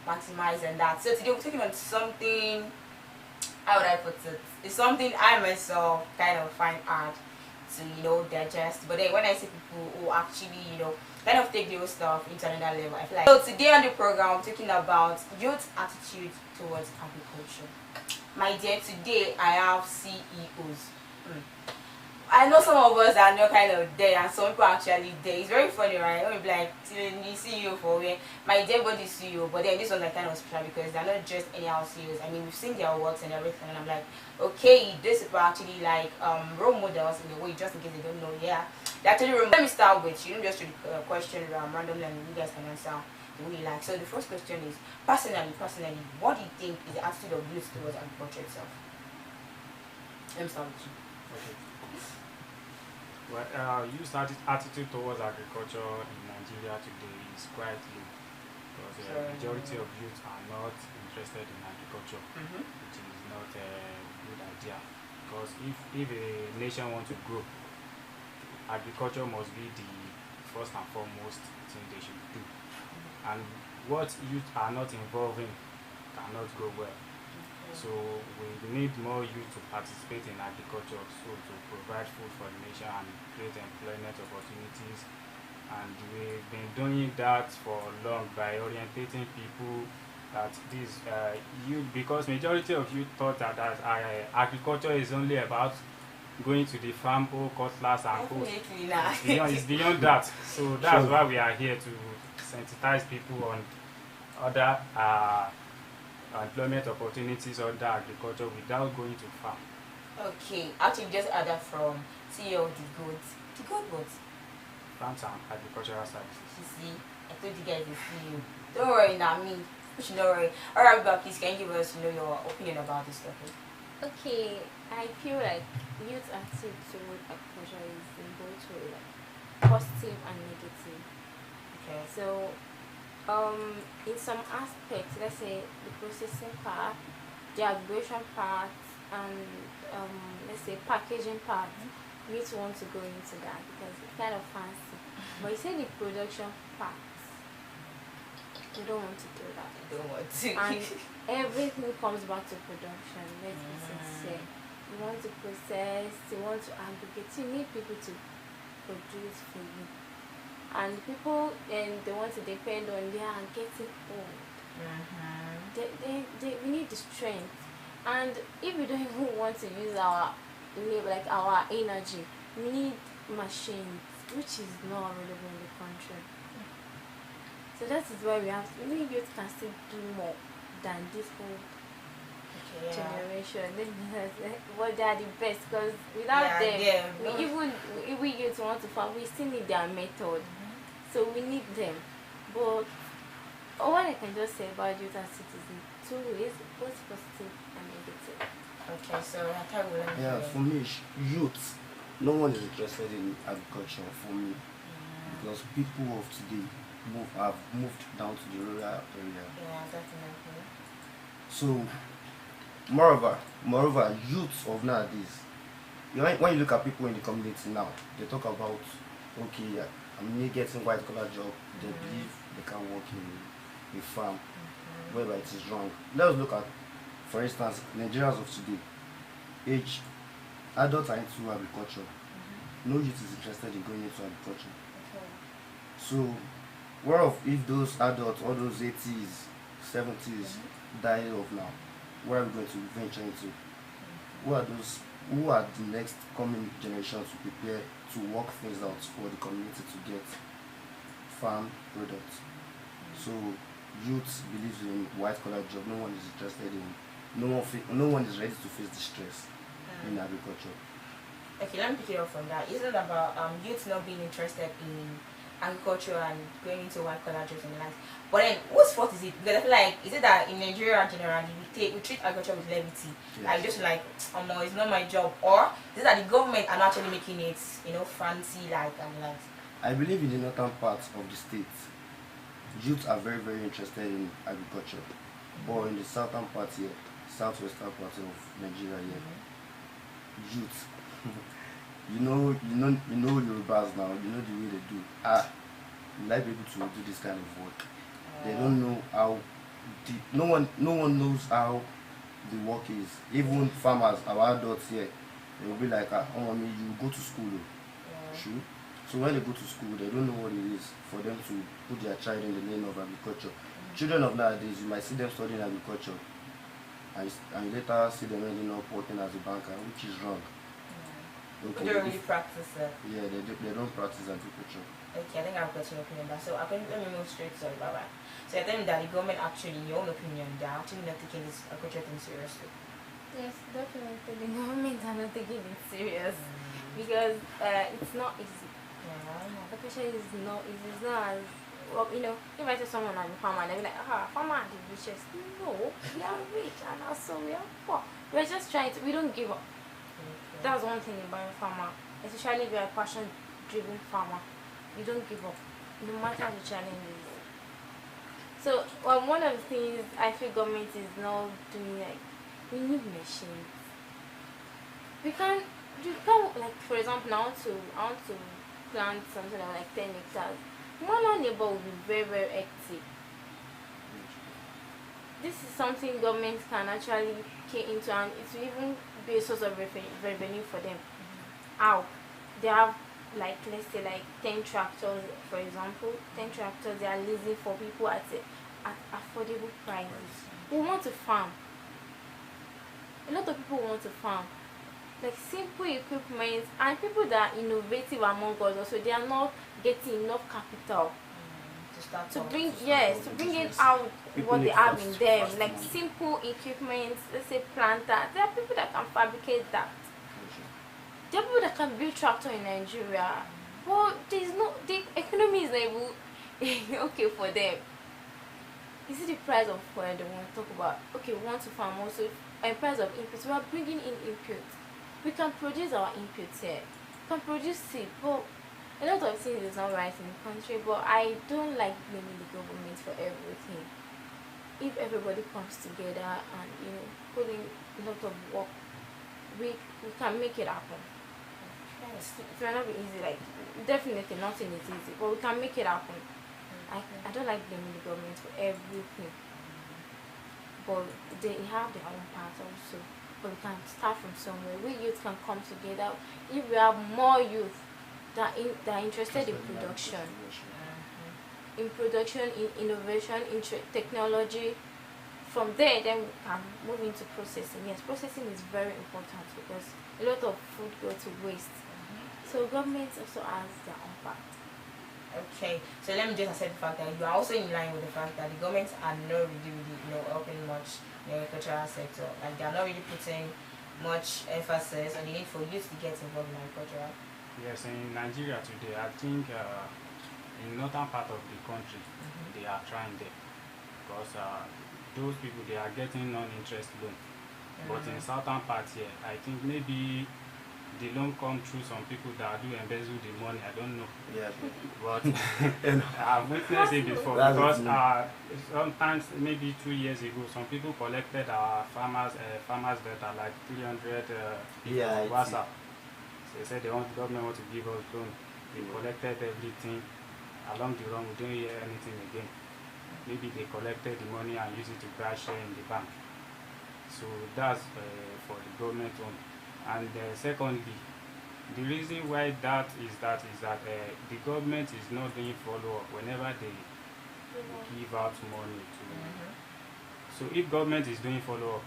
maximize and that. So today we're talking on something, how would I put it? It's something I myself kind of find hard to digest. But then when I see people who actually kind of take those stuff into another level, I feel like. So today on the program, we're talking about youth attitude towards agriculture. My dear, today I have CEOs. I know some of us are not kind of there, and some people are actually there. It's very funny, right? When we be like, you CEO for where my dear body CEO, but then this one's like kind of special because they're not just anyhow CEOs. I mean, we've seen their works and everything, and I'm like, okay, these people are actually like role models in a way, just in case they don't know. Yeah, they're actually role models. Let me start with you. Just read the question randomly, and you guys can answer the way you like. So the first question is, personally, what do you think is the attitude of youth towards agriculture itself? Let me start with you. Okay. Well, youth attitude towards agriculture in Nigeria today is quite low because the majority of youth are not interested in agriculture, which is not a good idea. Because if a nation wants to grow, agriculture must be the first and foremost thing they should do. And what youth are not involved in cannot grow well. So we need more youth to participate in agriculture, so to provide food for the nation and create employment opportunities. And we've been doing that for long by orientating people that this youth, because majority of youth thought that agriculture is only about going to the farm, cutlass and hoes. It's beyond that. So that's why we are here to sensitize people on other employment opportunities under agriculture without going to farm. Okay, actually just add that from CEO of the goat. The goat what? Farms and agricultural services. You see, I told you guys the CEO. Don't worry, now me. You should not worry. Alright, but please can you give us your opinion about this topic? Okay, I feel like youth attitude toward agriculture is in both way, like positive and negative. Okay. So in some aspects, let's say the processing part, the aggregation part, and let's say packaging part, we need to want to go into that because it's kind of fancy. But you say the production part, you don't want to do that. I don't want to. And everything comes back to production. Let's be sincere. You want to process, you want to aggregate, you need people to produce for you. And people, they want to depend on are getting old. We need the strength. And if we don't even want to use our labor, like our energy, we need machines, which is not available in the country. So that is why we youth can still do more than this old generation. What they are the best, because without them, we youth want to farm, we still need their method. So we need them. But what I can just say about youth as citizens, two ways, both positive and negative. Okay, so for me, youth, no one is interested in agriculture for me, because people of today have moved down to the rural area. Yeah, definitely. So, moreover, youth of nowadays, when you look at people in the community now, they talk about, okay, I'm getting white collar job, they believe they can work in a farm, whereby it is wrong. Let's look at, for instance, Nigerians of today, adults are into agriculture. No youth is interested in going into agriculture. So, if those adults, all those 80s, 70s die off now, where are we going to venture into? Who are the next coming generations to prepare to work things out for the community to get farm products? So youth believes in white collar job. No one is interested in. No one is ready to face the stress in agriculture. Okay, let me pick it up from that. Isn't it about youth not being interested in agriculture and going into white collar jobs and the like? But then, whose fault is it? Because I feel like, is it that in Nigeria generally we treat agriculture with levity? Yes. Like just like, oh no, it's not my job. Or is it that the government are not actually making it, fancy like and like? I believe in the northern parts of the state, youth are very, very interested in agriculture. But in the southern part here, southwestern part of Nigeria here, youth, you know Yorubas now, you know the way they do. You like people to do this kind of work. They don't know how deep. No one knows how the work is. Even farmers, our adults here, they will be like, oh mommy, you go to school. Oh. Yeah. True. So when they go to school, they don't know what it is for them to put their child in the lane of agriculture. Children of nowadays, you might see them studying agriculture, and you later see them ending up working as a banker, which is wrong. People don't really practice it. Yeah, they don't practice agriculture. Okay, I think I've got your opinion back. So let me move straight. Sorry, bye bye. So I think that the government actually, in your own opinion, they're actually not taking this agriculture thing seriously. Yes, definitely. The government are not taking it serious because it's not easy. Yeah, Agriculture is not easy. It's not as well, if I tell someone I'm a farmer, they'll be like, farmer are the richest. No, we are rich and also we are poor. We're just trying to, we don't give up. okay. That's one thing about a farmer, especially if you're a passion-driven farmer. You don't give up, no matter the challenges. So, one of the things I feel government is now doing, like, we need machines. You can't, like, for example, I want to plant something like 10 hectares. One neighbor will be very, very hectic. This is something government can actually key into, and it will even be a source of revenue for them. How? They have, like, let's say, like 10 tractors, for example. 10 tractors they are leasing for people at affordable prices. We want to farm. A lot of people want to farm. Like simple equipment, and people that are innovative among us also, they are not getting enough capital to bring it out People what they need have fast- in them, fast like money. simple equipment, let's say planter. There are people that can fabricate that. There are people that can build tractor in Nigeria, but the economy is not able okay for them. Is it the price of fuel they want to talk about? Okay, we want to farm also, and price of inputs. We are bringing in inputs. We can produce our inputs here. We can produce seed, but a lot of things is not right in the country. But I don't like blaming the government for everything. If everybody comes together and put in a lot of work, we can make it happen. It may not be easy, like definitely nothing is easy, but we can make it happen. I don't like blaming the government for everything, but they have their own part also. But we can start from somewhere. We youth can come together. If we have more youth that are interested in production, in innovation, in technology, from there then we can move into processing. Yes, processing is very important because a lot of food goes to waste. So government also has their own part. Okay, so let me just accept the fact that you are also in line with the fact that the governments are not really helping much in the agricultural sector. Like they are not really putting much emphasis on the need for youth to get involved in agriculture. Yes, in Nigeria today, I think in northern part of the country, they are trying there because those people they are getting non-interest loan. But in southern part here, I think maybe the loan come through some people that do embezzle the money. I don't know. Yeah. But I've witnessed it before That's because it. sometimes maybe 2 years ago some people collected our farmers data like 300 Yeah, on WhatsApp. So they said the government want to give us loan. They collected everything along the run. We don't hear anything again. Maybe they collected the money and used it to buy share in the bank. So that's for the government one. And secondly, the reason why that is that the government is not doing follow-up whenever they give out money to. So if government is doing follow-up,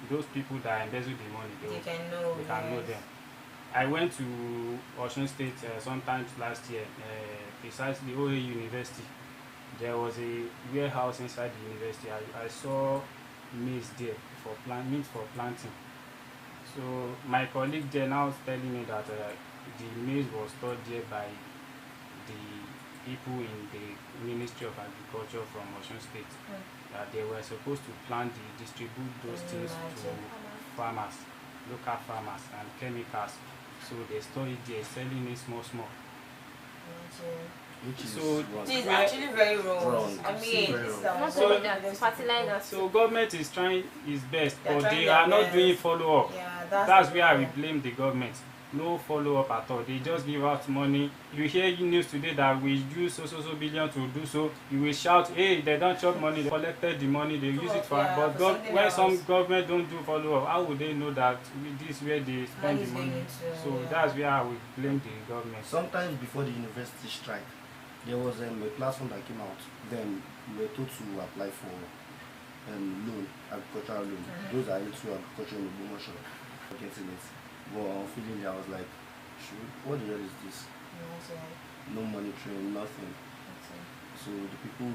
those people that embezzle the money, They can know. they can know them. I went to Osun State sometimes last year, precisely OA University. There was a warehouse inside the university. I saw maize there for planting. So my colleague there now is telling me that the maize was stored there by the people in the Ministry of Agriculture from Osun State. That they were supposed to distribute those things to farmers, local farmers and chemicals. So they store it there, selling it small. Which is So wrong. It is actually very wrong. Wrong. I mean, Very it's wrong. Not So- only that, fertilizers. So government is trying its best, They're but trying they their are not best. doing follow-up. Yeah, That's the where we problem. blame the government. no follow up at all. They just give out money. You hear news today that we use so billion to do so, you will shout, hey, they don't chop money, they collected the money, they use it for. Yeah, but for something when else. some government don't do follow up, how would they know that this is where they spend Money's the money? going to, So yeah. that's where I would blame the government. Sometimes before the university strike, there was a platform that came out. Then we were told to apply for loan, agricultural loan. Those are into agriculture in Ogbomoso, getting it. But on feeling I was like, what the hell is this? No monitoring, nothing. So the people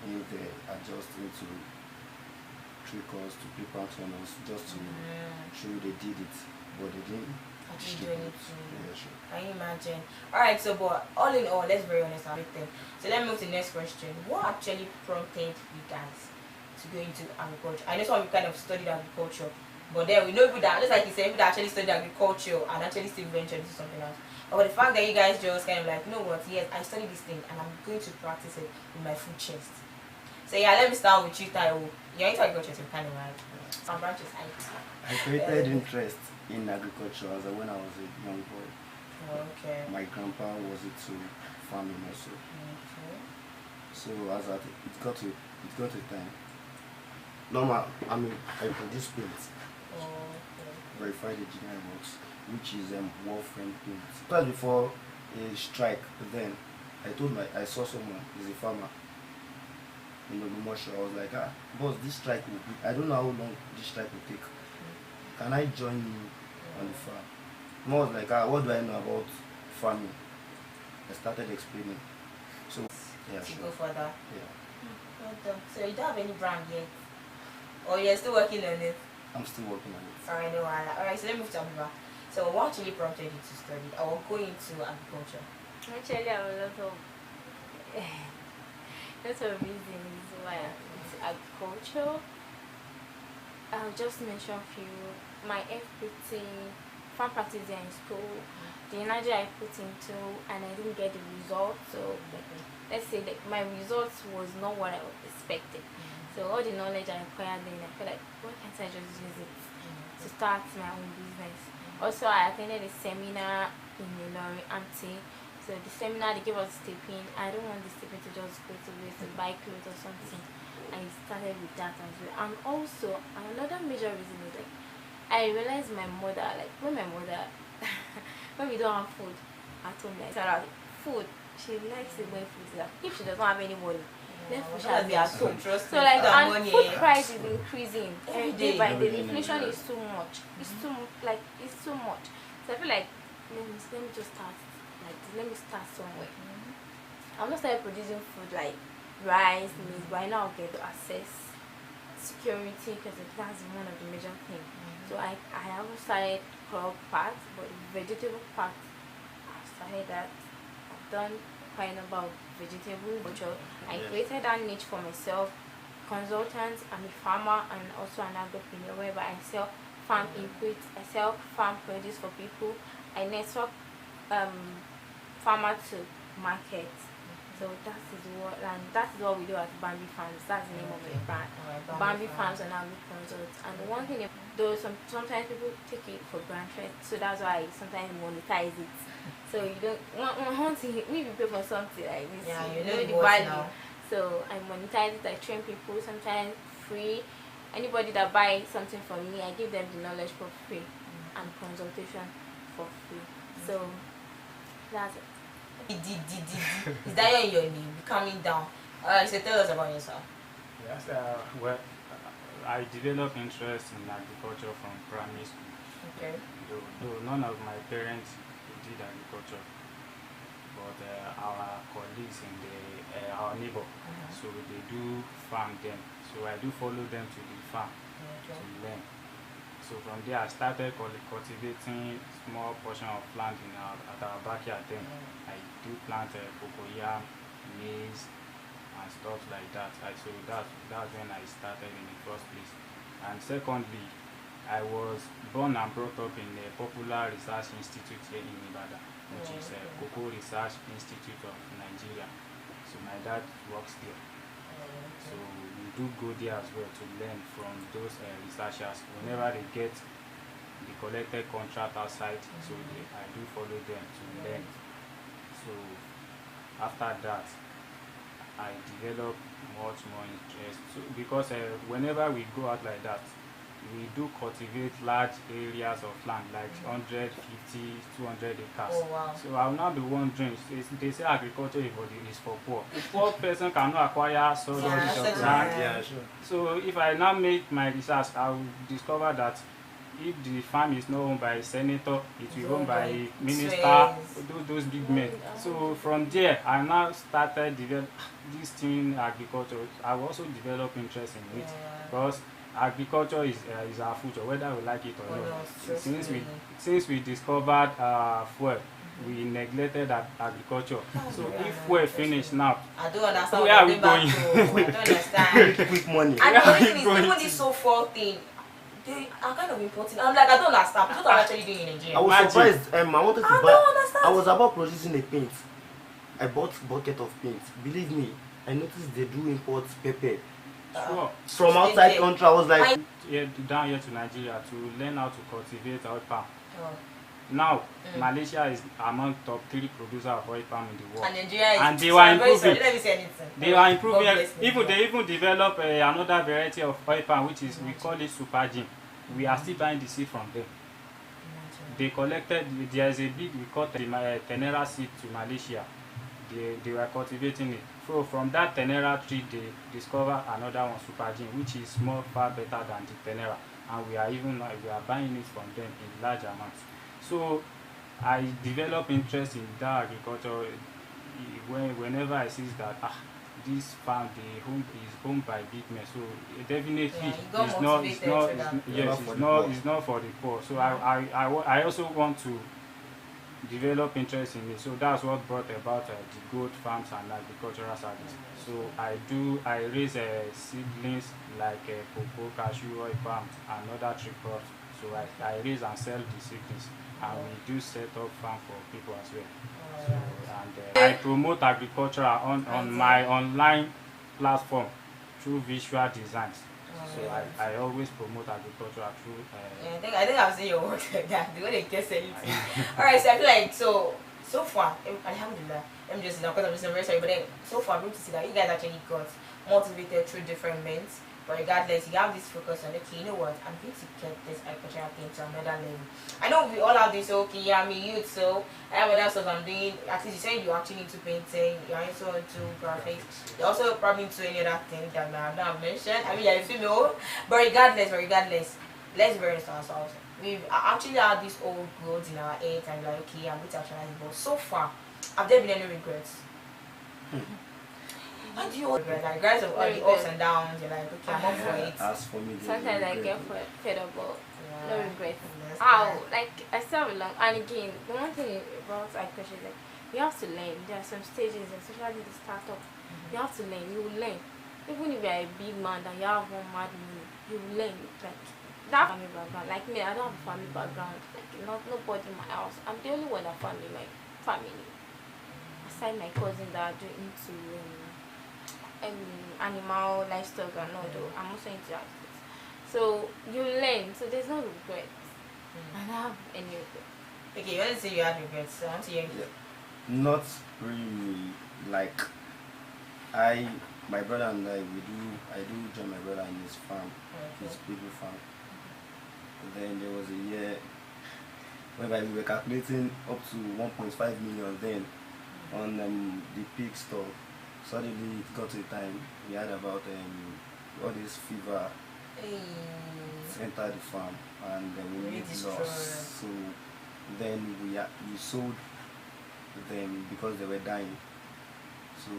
in there are just into trick us to play pranks on us just to show they did it, but they didn't. Actually doing it too. Yeah, sure. Can you imagine? Alright, so but all in all, let's be very honest about it. So let's move to the next question. What actually prompted you guys to go into agriculture? I know some of you kind of studied agriculture, but then we know people that, just like you said, people that actually studied agriculture and actually still ventured into something else. But the fact that you guys just kind of like, you know what, yes, I studied this thing and I'm going to practice it with my full chest. So yeah, let me start with you, Taiwo. You're into agriculture too, kind of right? Some branches, I created interest in agriculture as when I was a young boy. Okay. My grandpa was into farming also. Okay. So as at it got to time. Normal, I produce paint, Okay. verified engineering works, which is Warframe paint. It was before a strike. Then I saw someone, he's a farmer in Ogbomoso. I was like, boss, this strike will be, I don't know how long this strike will take. Can I join you on the farm? More was like, what do I know about farming? I started explaining. So yeah, To sure. go further. Yeah. Well done. So you don't have any brand yet? Or you're still working on it? I'm still working on it. Alright, no while. Alright, so let me move to Abuba. So what actually prompted you to study or go into agriculture? Actually, I have a lot of lots of reasons why I'm into agriculture. I'll just mention a few. My FPT, farm practice there in school, the energy I put into, and I didn't get the result. So let's say that my results was not what I expected. So all the knowledge I acquired then, I feel like, why can't I just use it to start my own business? Also, I attended a seminar in Ilori Auntie. So the seminar, they gave us stipend. I don't want the stipend to just go to waste and buy clothes or something. I started with that as well. And also, another major reason is like, I realized my mother, like when my mother, when we don't have food at home, like food, she likes it when food is like, if she doesn't have any money, then food shall be at home. So like, and food price is increasing every day by day. The inflation is too much. It's too much. So I feel like let me just start like this. Let me start somewhere. I'm not started producing food like rice, meat, but I now get to access security because that's one of the major things. So I haven't started crop part, but the vegetable part, I've started that. I've done quite a number of vegetable butcher. I created that niche for myself. Consultant, I'm a farmer and also an agripreneur whereby I sell farm input, I sell farm produce for people. I network farmer to market. So that is what we do at Bambi Farms. That's the name of the brand. Bambi Farms and Agri-Consult. And the one thing, though sometimes people take it for granted, so that's why I sometimes monetize it. So you don't want to, if you pay for something like this, you know the value. Now. So I monetize it. I train people sometimes free. Anybody that buys something from me, I give them the knowledge for free and consultation for free. So that's it. Is that your name? Calming down. Alright, so tell us about yourself. Yes, well, I developed interest in agriculture from primary school. Okay. Though none of my parents did agriculture, but our colleagues in our neighbor, so they do farm them. So I do follow them to the farm to learn. So from there I started cultivating small portion of land at our backyard then. I do plant cocoyam, maize and stuff like that. So that's when I started in the first place. And secondly, I was born and brought up in the popular research institute here in Ibadan, which is Cocoa Research Institute of Nigeria. So my dad works there. So we do go there as well to learn from those researchers. Whenever they get they collected contract outside, so I do follow them to learn. So after that, I develop much more interest. So because whenever we go out like that, we do cultivate large areas of land, like 150, 200 acres. Oh wow. So I'll now be wondering, they say agriculture is for poor. A poor person cannot acquire so Yeah, much such of a- land. Yeah, sure. So if I now make my research, I will discover that if the farm is not owned by a senator, it will be owned by a minister, Yes. those big men. So from there, I now started develop this thing agriculture. I also developed interest in it Yeah. because agriculture is our future, whether we like it or Oh, not. no, trust me. Since we discovered fuel, we neglected agriculture. So Yeah, if no, fuel trust finish me. now, I don't understand Where what are you're we going back to. I don't understand. Quick money. And the only thing is, Going even to- this so far thing, they are kind of importing. I'm like, I don't understand. What are actually doing in Nigeria? I was Imagine. surprised. I wanted to I buy. don't understand. I was about producing a paint. I bought bucket of paint. Believe me, I noticed they do import pepper sure, from outside country. I was like, I- down here to Nigeria to learn how to cultivate oil palm. Oh. Now, Malaysia is among top 3 producers of oil palm in the world. And Nigeria is. And they so were I'm very improving. sorry, let me say anything. They are improving. God bless Even Nigeria. they even develop another variety of oil palm, which is we call it super gin. We are still buying the seed from them. They collected. There is a big we call Tenera seed to Malaysia. They were cultivating it. So from that Tenera tree, they discover another one, super gin, which is more far better than the Tenera, and we are buying it from them in large amounts. So I develop interest in that agriculture whenever I see that this farm is owned by big men, so definitely Yeah, you got it's motivated to that. it's not for the poor. So I also want to develop interest in it. So that's what brought about the goat farms and agricultural service. So I raise seedlings like cocoa, cashew, oil palm, and other tree crops. So I raise and sell the seedlings, and we do set up farm for people as well. So, and I promote agriculture on my online platform through visual designs. So I always promote agriculture through. Yeah, I think I've seen your work like that. The way they get anything. Alright, so I feel like so far, alhamdulillah, let me just because I'm just very sorry, but then so far I'm able to see that you guys actually got motivated through different means. But regardless, you have this focus on okay, you know what, I'm going to get this agricultural thing to another level. I know we all have this okay, yeah, I'm a youth, so I have other stuff I'm doing. At least you said you're actually into painting, you're also into graphics, you're also probably into any other thing that I have not mentioned. I mean, you're a female, but regardless, let's be honest with ourselves. We've actually had this old growth in our heads and like, okay, I'm going to actualize it. But so far, have there been any regrets? How do you regret? Like, regrets of all the ups and downs, you're like, okay, I'm up for it. as for me, Sometimes I get fed up, but no Yeah. regrets. That's How? nice. Like, I still have a long, and again, the one thing about agriculture is like, you have to learn. There are some stages, especially the startup, you have to learn. You will learn. Even if you are a big man and you have one mad money, you will learn. Like, that family background. Like me, I don't have a family background. Like, nobody in my house. I'm the only one that family, my family. Aside my cousins that are doing into animal livestock and all though, I'm also into agriculture. So you learn. So there's no regret. I don't have any regret. Okay, you want to say you had regrets, so I want to hear you. not really. Like my brother and I do join my brother in his farm, his people farm. Then there was a year whereby we were calculating up to 1.5 million then on the pig stock. Suddenly it got to a time we had about all this fever Hey. entered the farm, and then we Really made destroyed. loss. So then we sold them because they were dying. So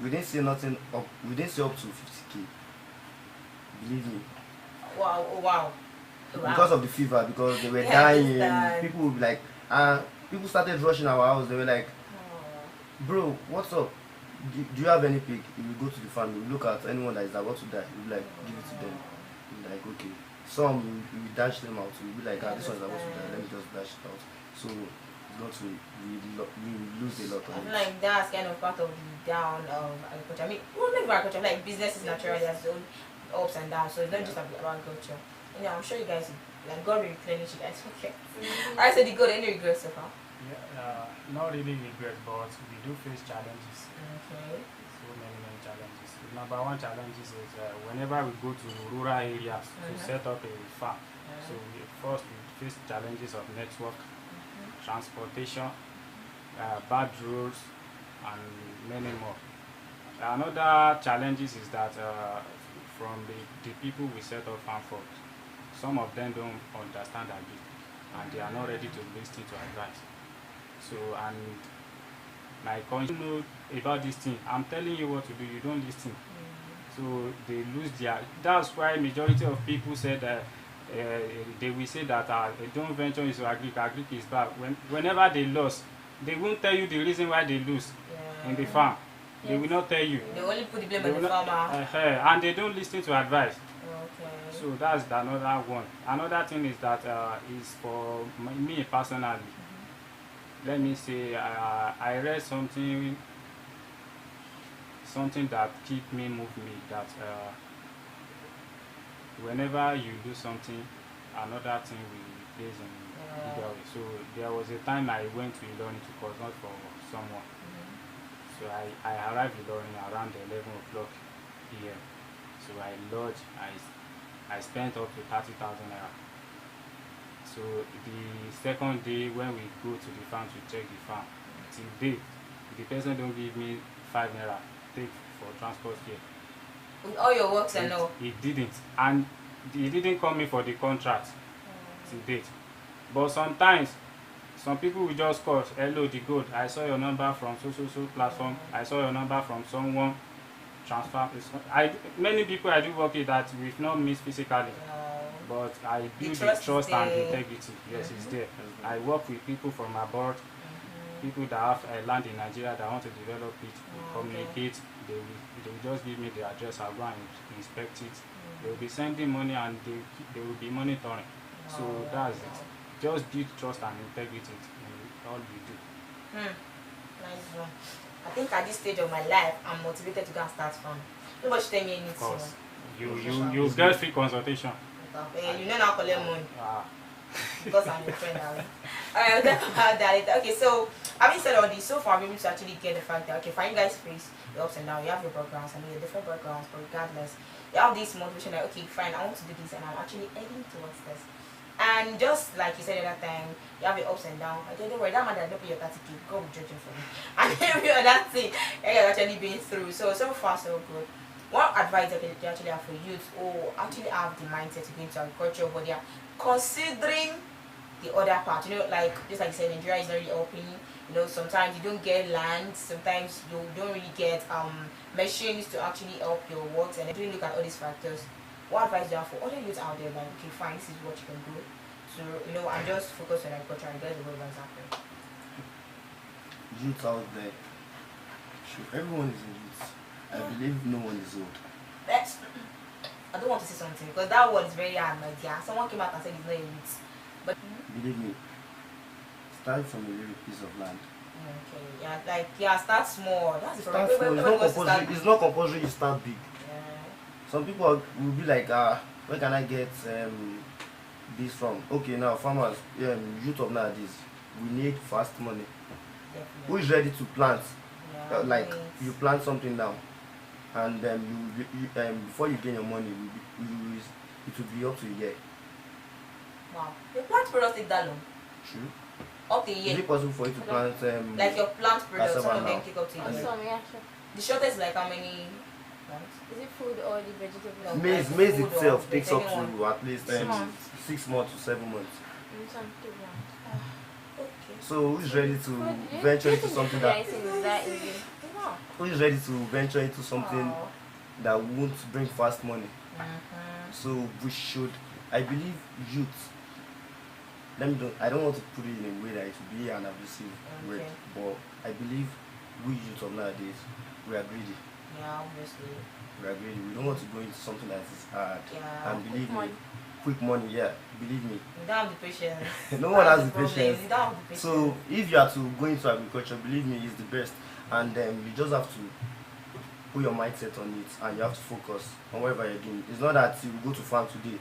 we didn't see nothing up. We didn't see up to 50K. Believe me, Wow, oh, wow. because of the fever, because they were Yeah, I dying. understand. People would be like, people started rushing our house. They were like, bro, what's up? Do you have any pig? We will go to the farm. We will look at anyone that is about to die. We will like give it to them. We'll like, okay. Some we dash them out. We'll be like, this one's about to die. Let me just dash it out. So it's not we lose a lot I on feel it. like that's kind of part of the down of agriculture. I mean, well, not even agriculture, like business is naturally has its own ups and downs, so it's not just about agriculture. You know, I'm sure you guys Like God will replenish you guys. Okay. Alright, so the good, any regrets so far? Yeah, not really regret, but we do face challenges. Okay. So many challenges. The number one challenge is whenever we go to rural areas to set up a farm. So we face challenges of network, transportation, bad roads, and many more. Another challenges is that from the people we set up farm for, some of them don't understand our business and they are not ready to listen to advice. So, and like, you know about this thing, I'm telling you what to do, you don't listen. So they lose their. That's why majority of people say that they will say that they don't venture into agric is bad. Whenever they lose, they won't tell you the reason why they lose in the farm. Yes. They will not tell you. They only put the blame on the farmer. And they don't listen to advice. Okay. So that's another one. Another thing is that is for me personally. Let me say I read something that keep me move me that whenever you do something, another thing will replace in either way. So there was a time I went to Ilorin to consult for someone. So I arrived in Ilorin around 11 o'clock p.m. So I lodged, I spent up to 30,000 naira. So the second day when we go to the farm to check the farm, till date, the person don't give me 5 naira take for transport here. With all your works and all. He didn't, and he didn't call me for the contract till date. But sometimes some people will just call, hello the gold, I saw your number from so platform, I saw your number from someone, transfer. Many people I do work with that we've not missed physically. But I build the trust and integrity. Yes, it's there. I work with people from abroad, people that have land in Nigeria that want to develop it, communicate. They will just give me the address. I'll go and inspect it. They will be sending money and they will be monitoring. So that's it. Just build trust and integrity in all you do. Nice one. I think at this stage of my life, I'm motivated to go and start farm. Nobody should tell me anything. Of course. You get free consultation. You know now collect money. Because I'm your friend now. Alright, we'll talk about that later. Okay, so having said all this, so far I'm able to actually get the fact that, okay, fine, you guys face the ups and downs, you have your backgrounds, I mean, your different backgrounds, but regardless, you have this motivation that, okay, fine, I want to do this and I'm actually heading towards this. And just like you said the other time, you have your ups and downs. Okay, don't worry, that man that don't pay your 30K, God will judge you for me. And every other thing you're actually been through. So far, so good. What advice that they actually have for youth who actually have the mindset to go into agriculture, but they are considering the other part? You know, like just like you said, Nigeria is not really open. You know, sometimes you don't get land, sometimes you don't really get machines to actually help your works, and then look at all these factors. What advice do you have for other youths out there? Like, okay, fine, this is what you can do. So, you know, I'm just focused on agriculture and get the world that's happening. Youth out there, sure, everyone is a youth. I believe no one is old. I don't want to say something because that word is very hard, my dear. Someone came out and said it's not a youth. But believe me, start from a little piece of land. Okay, yeah, like, yeah, start small. That's the start small. It's not compulsory you start big. Some people will be like, where can I get this from? Okay, now farmers, youth of nowadays, we need fast money. Definitely. Who is ready to plant? Yeah, like you plant something now, and before you gain your money, it will be up to a year. Wow, your plant product take that long? True. Up to a year. Is it possible for you to plant like your plant product? Some of them take up to a year. Yeah, sure. The shortest is like how many? Is it food or the vegetable? Maize itself takes up to at least 6 months to 7 months. Okay. So who is ready to venture into something that? Who is ready to venture into something that won't bring fast money? So we should. I believe youth. I don't want to put it in a way that it will be an abusive word, but I believe we youth of nowadays, we are greedy. Yeah, obviously. We are greedy. We don't want to go into something that is hard. Yeah. And believe me, quick money, yeah, believe me. You don't have the patience. No one has the patience. You don't have the patience. So if you are to go into agriculture, believe me, it's the best. And you just have to put your mindset on it and you have to focus on whatever you're doing. It's not that you go to farm today,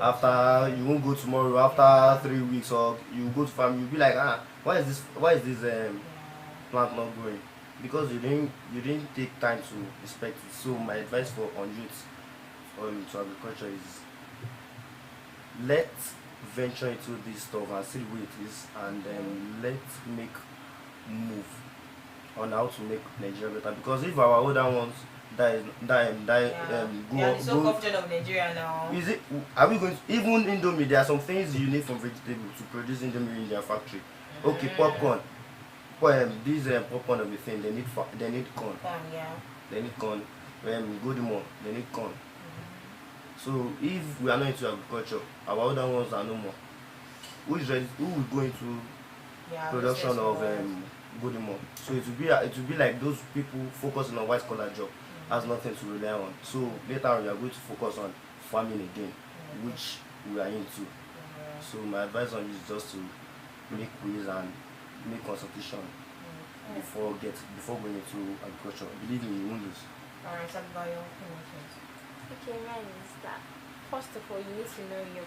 After you won't go tomorrow, after 3 weeks, or you go to farm, you'll be like, why is this plant not growing? Because you didn't take time to respect it. So my advice for on youth to agriculture is, let's venture into this stuff and see the way it is, and let's make move on how to make Nigeria better. Because if our older ones They are so confident of Nigeria now. is it, are we going to, even Indomie, there are some things you need from vegetable to produce Indomie in their factory. Okay, popcorn. These popcorn of the thing, they need corn. Yeah. They need corn. Godimo, they need corn. So if we are not into agriculture, our older ones are no more. Who will go into production of Godimo? So it will be like those people focusing on white collar job has nothing to rely on. So later on, we are going to focus on farming again, which we are into. So my advice on you is just to make quiz and make consultation before going into agriculture. Believe me, you won't lose. Alright, something about your opinions. Okay, mine is that first of all, you need to know your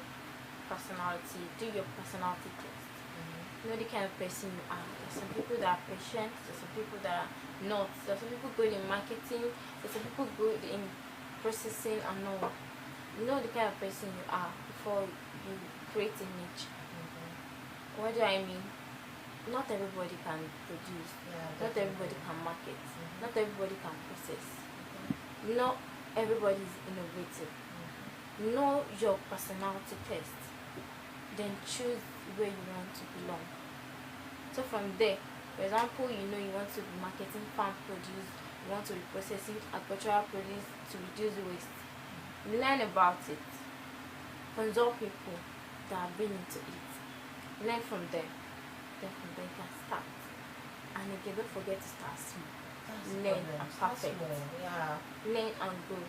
personality. Do your personality test. Know the kind of person you are. There's some people that are patient. There's some people that are not. There's some people good in marketing. There's some people good in processing and all. Know the kind of person you are before you create a niche. What do I mean? Not everybody can produce. Not everybody can market. Not everybody can process. Not everybody is innovative. Know your personality test. Then choose where you want to belong. So from there, for example, you want to be marketing farm produce, you want to be processing agricultural produce to reduce waste. Learn about it. Consult people that have been into it. Learn from them. Then from there you can start. And again, don't forget to start small. Learn and perfect. Learn and grow.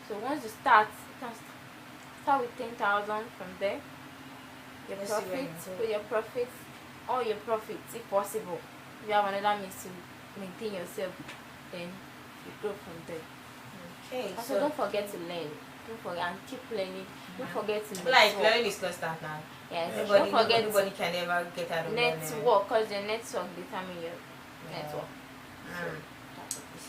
So once you start, you can start with 10,000 from there. Your profits, put your profits, all your profits if possible. If you have another means to maintain yourself, then you grow from there. Okay. Also, don't forget to learn. Don't forget and keep learning. Don't forget to like learning is constant now. Yes. Nobody can ever get out of network, because your network determine your network.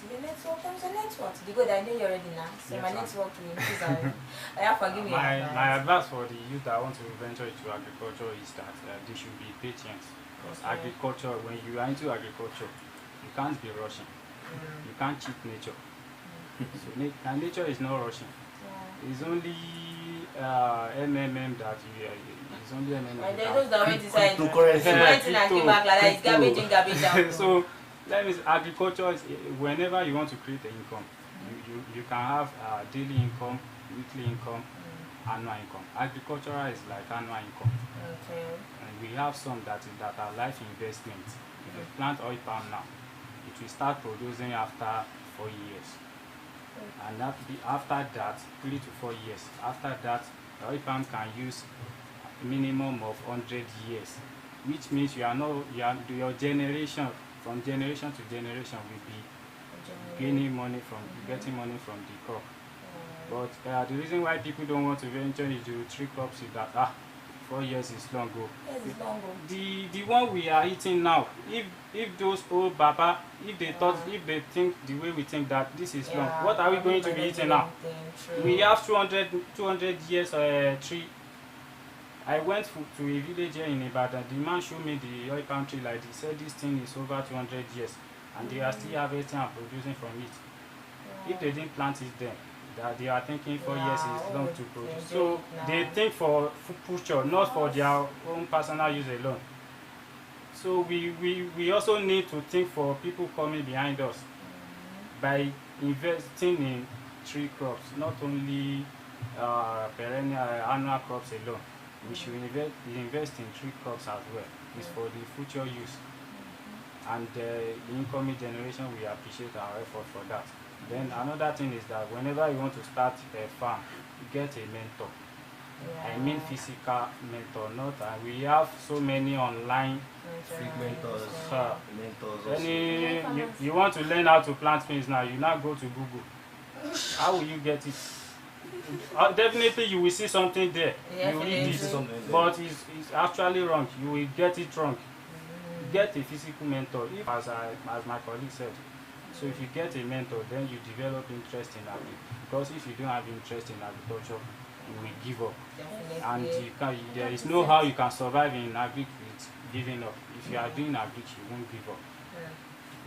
The network comes a network. The good I know you already now. So my network will increase. I have forgive me. My advice for the youth that want to venture into agriculture is that they should be patient. Because agriculture, when you are into agriculture, you can't be rushing. You can't cheat nature. So nature is not rushing. It's only MMM that it's only MMM. And then those that went inside cryptocurrency. and came back like that, it's garbage in, garbage out. So that means agriculture is whenever you want to create an income, you can have daily income, weekly income, annual income. Agricultural is like annual income. Okay. And we have some that are life investments. If you plant oil palm now, it will start producing after 4 years. And after that, 3 to 4 years. After that, the oil palm can use a minimum of 100 years, which means your generation, from generation to generation, will be gaining money getting money from the crop. But the reason why people don't want to venture into 3 crops is that 4 years is long ago. The one we are eating now, if those old baba, if they think the way we think that this is long, what are we going to be eating now? We have 200 years tree. I went to a village here in Ibadan. The man showed me the oil palm tree like this. He said this thing is over 200 years and they are still harvesting and producing from it. If they didn't plant it then, that they are thinking 4 years is long to produce. So they think for future, not for their own personal use alone. So we also need to think for people coming behind us by investing in 3 crops, not only perennial annual crops alone. We should invest in 3 crops as well. It's for the future use. And the incoming generation will appreciate our effort for that. Then another thing is that whenever you want to start a farm, get a mentor. I mean physical mentor, not we have so many online Free mentors. you want to learn how to plant things now, you now go to Google. How will you get it? Definitely you will see something there. You read Definitely. it, Something there. but it's actually wrong. You will get it wrong. Get a physical mentor. If, as my colleague said, so if you get a mentor, then you develop interest in agriculture. Because if you don't have interest in agriculture, you will give up. And Definitely. you can, there is no how you can survive in agric with giving up. If you are doing agric, you won't give up. Yeah.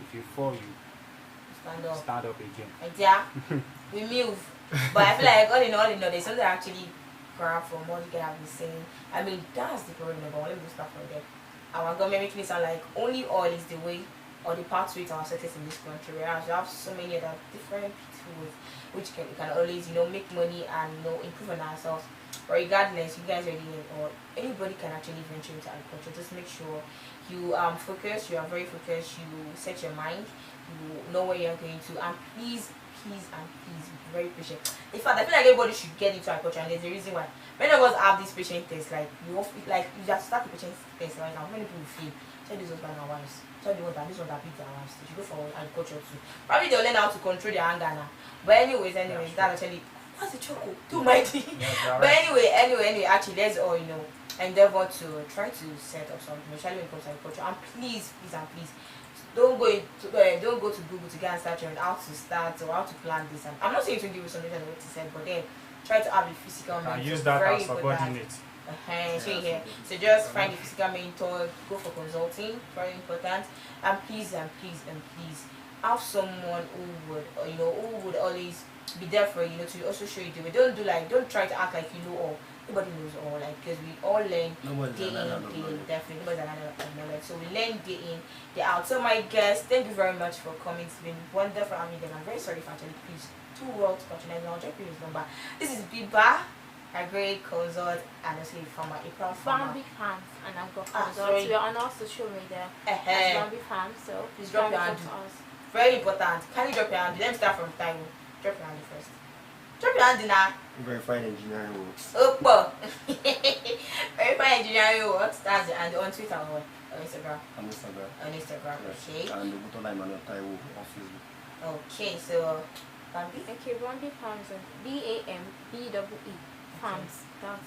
If you fall, you Stand up. stand up again. Like, yeah, we move. But I feel like all in all, there's something I actually grab from what you guys have been saying. I mean, that's the problem number one. Let me just start from there. Our government making it sound like only oil is the way or the pathway to our success in this country. Whereas we have so many other different tools which can always, make money and improve on ourselves. Regardless, you guys already or anybody can actually venture into agriculture. Just make sure you focus, you are very focused, you set your mind, you know where you're going to, and please be very patient. In fact, I feel like everybody should get into agriculture, and there's a reason why. Many of us have this patient test, like you have to start the patient test right now. Many people fail. Tell these husband and wives. Tell the one that this one that beat their wives. They should go for agriculture too. Probably they'll learn how to control their anger now. But anyways, that's actually what's the choco? Too mighty. But anyway, actually let's all endeavor to try to set up something, especially when it comes to agriculture. And please, don't go to Google to get and start on how to start or how to plan this. And I'm not saying to give you something what he said, but then try to have a physical mentor. And use that Very as subordinate. So just find a physical mentor, go for consulting, very important. And please have someone who would always be there for you, to also show you the way. Don't try to act like you know all. Nobody knows all, because we all learn day in, day in. Definitely, nobody's an island of knowledge. So we learn day in, day out. So my guests, thank you very much for coming. It's been wonderful having them. I'm very sorry if actually please too well to patronize. I'll drop you his number. This is Biba, a great consult and also a farmer, a proud farmer. Bambi Farms and I've got Ah, consults. sorry. We are on our social media as Bambi Farms, so Please drop your hand. to us. Very important. Can you drop your hand? Let me start from Taiwo. Drop your hand first. Drop your hand now. Verified engineering works. Opa. Verified engineering works. That's it. And on Twitter or on Instagram? On Instagram. On Instagram. Yes. Okay. And the button line on Taiwo on Facebook. Okay. So, Bambi. Okay, Bambi Farms, BAMBEE Farms. That's